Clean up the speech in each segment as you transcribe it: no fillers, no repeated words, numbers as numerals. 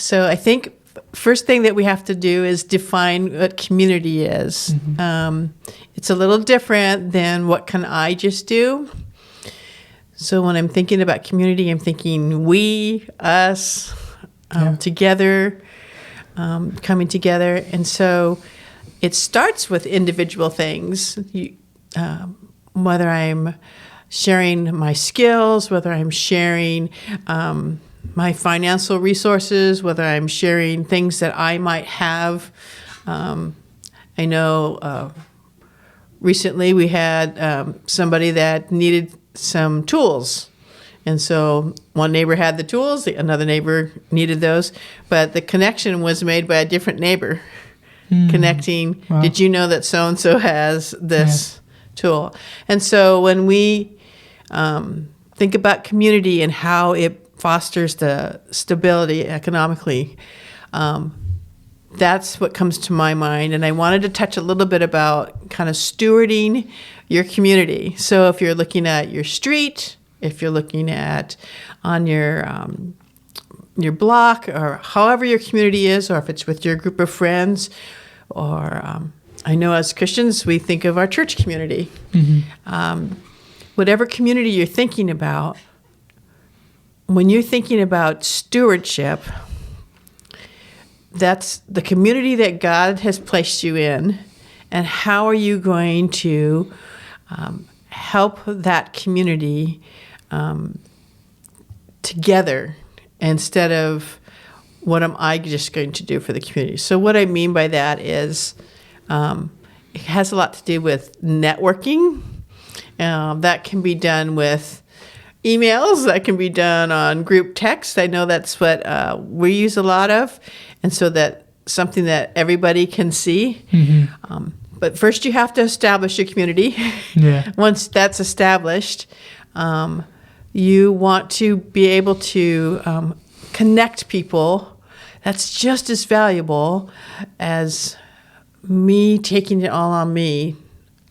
So I think first thing that we have to do is define what community is. It's a little different than what can I just do. So when I'm thinking about community, I'm thinking we, us, together, coming together. And so it starts with individual things, whether I'm sharing my skills, whether I'm sharing my financial resources, whether I'm sharing things that I might have. I know recently we had somebody that needed some tools. And so one neighbor had the tools, another neighbor needed those, but the connection was made by a different neighbor connecting. Wow. Did you know that so-and-so has this tool? And so when we think about community and how it fosters the stability economically, that's what comes to my mind. And I wanted to touch a little bit about kind of stewarding your community. So if you're looking at your street, if you're looking at on your block, or however your community is, or if it's with your group of friends, or I know as Christians, we think of our church community. Whatever community you're thinking about, when you're thinking about stewardship, that's the community that God has placed you in, and how are you going to help that community together instead of what am I just going to do for the community. So what I mean by that is it has a lot to do with networking. That can be done with emails. That can be done on group text. I know that's what we use a lot of. And so that something that everybody can see. But first you have to establish your community. Once that's established, you want to be able to connect people. That's just as valuable as me taking it all on me.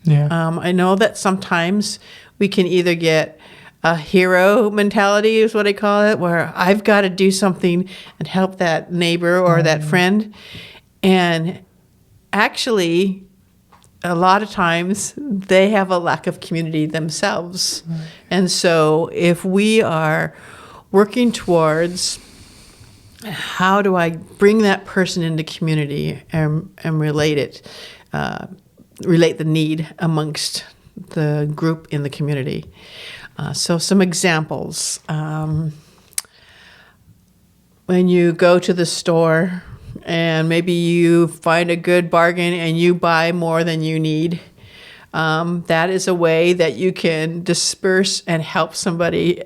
I know that sometimes we can either get a hero mentality, is what I call it, where I've got to do something and help that neighbor or that friend. And actually, a lot of times they have a lack of community themselves. And so if we are working towards how do I bring that person into community and relate the need amongst the group in the community. So some examples. When you go to the store and maybe you find a good bargain and you buy more than you need, that is a way that you can disperse and help somebody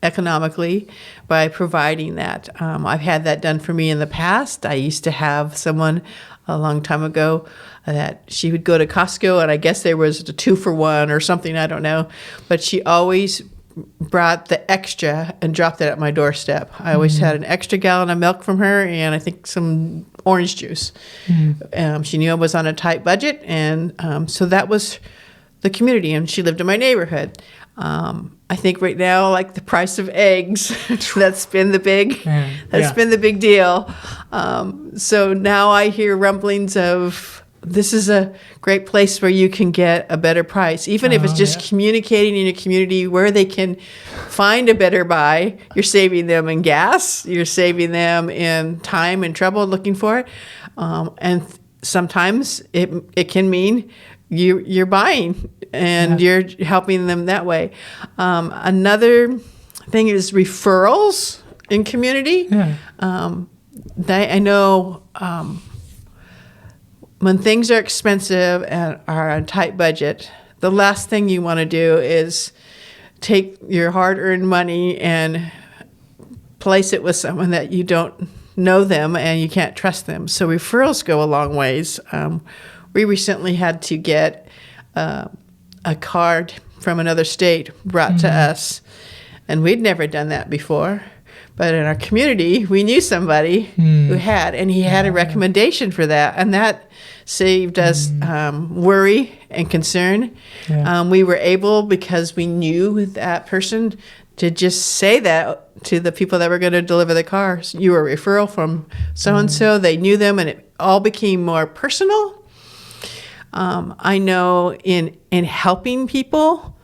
economically by providing that. I've had that done for me in the past. I used to have someone a long time ago that she would go to Costco, and I guess there was a 2-for-1 or something, I don't know, but she always brought the extra and dropped it at my doorstep. I always had an extra gallon of milk from her and I think some orange juice. She knew I was on a tight budget, and so that was the community, and she lived in my neighborhood. I think right now, like the price of eggs, that's been the big deal. So now I hear rumblings of this is a great place where you can get a better price, even if it's just communicating in your community where they can find a better buy. You're saving them in gas, you're saving them in time and trouble looking for it, and sometimes it can mean you're buying and you're helping them that way. Another thing is referrals in community. I know when things are expensive and are on a tight budget, the last thing you want to do is take your hard-earned money and place it with someone that you don't know them and you can't trust them. So referrals go a long ways. We recently had to get a card from another state brought to us, and we'd never done that before. But in our community, we knew somebody who had, and he had a recommendation for that, and that saved us worry and concern. We were able, because we knew that person, to just say that to the people that were going to deliver the car. You were a referral from so-and-so. They knew them, and it all became more personal. I know in helping people,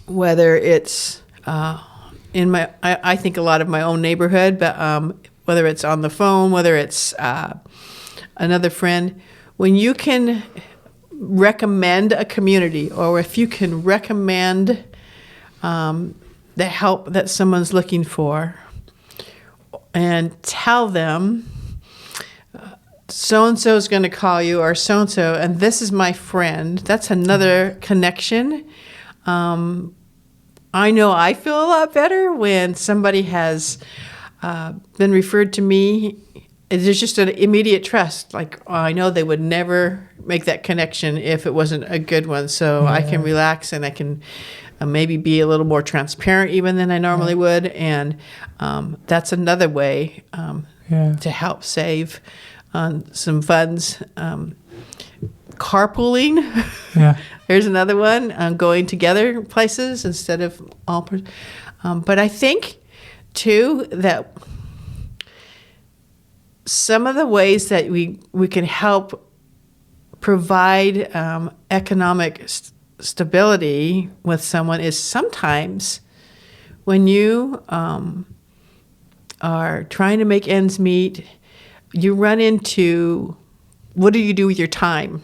whether it's in I think a lot of my own neighborhood, but whether it's on the phone, whether it's another friend, when you can recommend a community, or if you can recommend the help that someone's looking for, and tell them, so-and-so is going to call you, or so-and-so, and this is my friend. That's another connection. I know I feel a lot better when somebody has been referred to me. There's just an immediate trust. Like, oh, I know they would never make that connection if it wasn't a good one. So I can relax, and I can maybe be a little more transparent even than I normally would. And that's another way to help save some funds. Carpooling. There's another one. Going together places instead of all. But I think, too, that some of the ways that we can help provide economic stability with someone is sometimes when you are trying to make ends meet, you run into, what do you do with your time?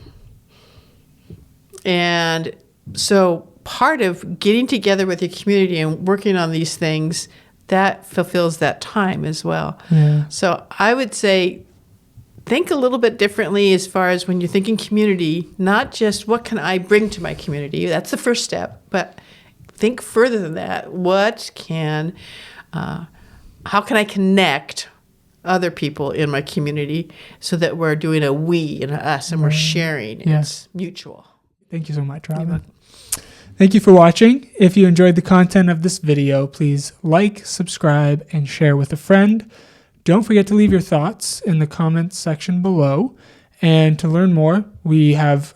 And so part of getting together with your community and working on these things, that fulfills that time as well. So I would say, think a little bit differently as far as when you're thinking community, not just what can I bring to my community? That's the first step, but think further than that. How can I connect other people in my community so that we're doing a we and a us, and we're sharing. It's mutual. Thank you so much, Robin. Thank you for watching. If you enjoyed the content of this video, please like, subscribe, and share with a friend. Don't forget to leave your thoughts in the comments section below. And to learn more, we have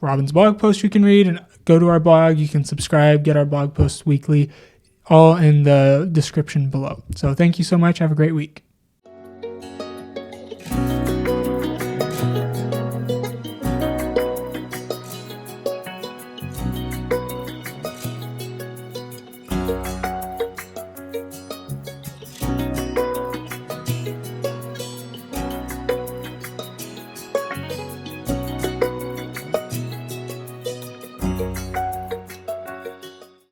Robin's blog post you can read, and go to our blog. You can subscribe, get our blog posts weekly, all in the description below. So thank you so much. Have a great week.